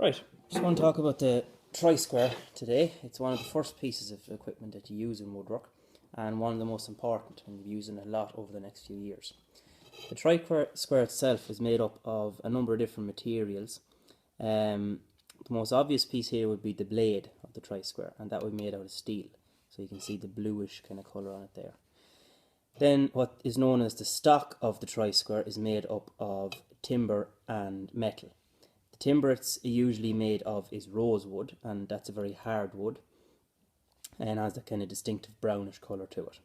Right, just want to talk about the tri-square today. It's one of the first pieces of equipment that you use in woodwork and one of the most important, and you'll be using it a lot over the next few years. The tri-square itself is made up of a number of different materials. The most obvious piece here would be the blade of the tri-square, and that would be made out of steel. So you can see the bluish kind of colour on it there. Then what is known as the stock of the tri-square is made up of timber and metal. The timber it's usually made of is rosewood, and that's a very hard wood and has that kind of distinctive brownish colour to it.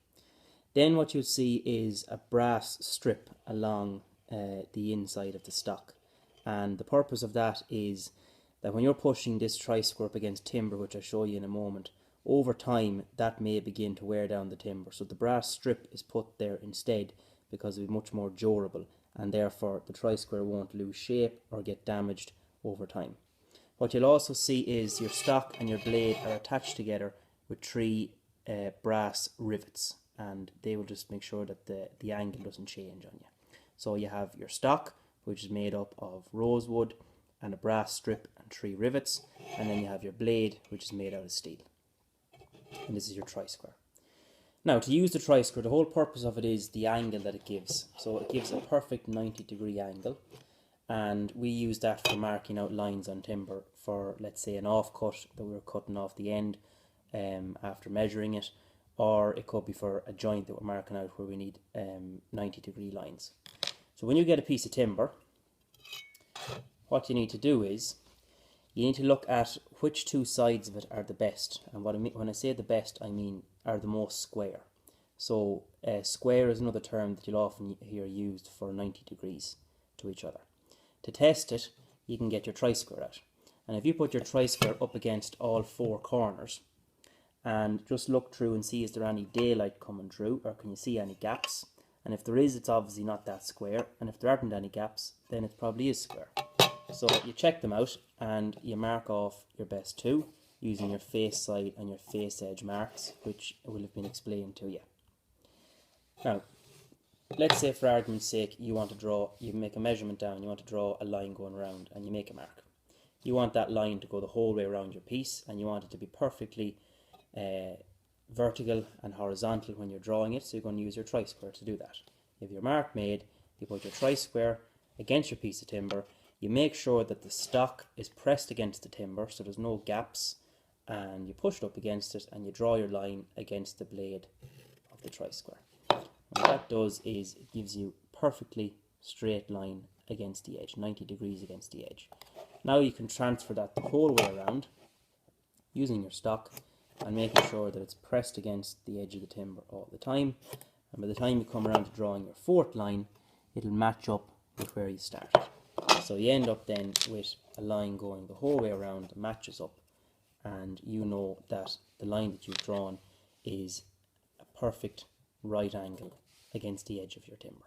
Then what you'll see is a brass strip along the inside of the stock, and the purpose of that is that when you're pushing this tri-square up against timber, which I'll show you in a moment, over time that may begin to wear down the timber. So the brass strip is put there instead because it will be much more durable, and therefore the tri-square won't lose shape or get damaged over time. What you'll also see is your stock and your blade are attached together with three brass rivets, and they will just make sure that the angle doesn't change on you. So you have your stock, which is made up of rosewood and a brass strip and three rivets, and then you have your blade, which is made out of steel. And this is your tri-square. Now, to use the tri-square, the whole purpose of it is the angle that it gives. So it gives a perfect 90-degree angle, and we use that for marking out lines on timber for, let's say, an offcut that we're cutting off the end after measuring it, or it could be for a joint that we're marking out where we need 90-degree lines. So when you get a piece of timber, what you need to do is you need to look at which two sides of it are the best. And what I mean, when I say the best, I mean are the most square. So square is another term that you'll often hear used for 90 degrees to each other. To test it, you can get your tri-square out. And if you put your tri-square up against all four corners and just look through and see is there any daylight coming through, or can you see any gaps? And if there is, it's obviously not that square. And if there aren't any gaps, then it probably is square. So you check them out and you mark off your best two using your face side and your face edge marks, which will have been explained to you. Now, let's say for argument's sake you want to draw, you make a measurement down, you want to draw a line going around, and you make a mark. You want that line to go the whole way around your piece, and you want it to be perfectly vertical and horizontal when you're drawing it, so you're going to use your tri-square to do that. You have your mark made, you put your tri-square against your piece of timber, you make sure that the stock is pressed against the timber so there's no gaps, and you push it up against it and you draw your line against the blade of the tri-square. What that does is it gives you perfectly straight line against the edge, 90 degrees against the edge. Now you can transfer that the whole way around using your stock and making sure that it's pressed against the edge of the timber all the time, and by the time you come around to drawing your fourth line, it'll match up with where you started. So you end up then with a line going the whole way around that matches up, and you know that the line that you've drawn is a perfect right angle against the edge of your timber.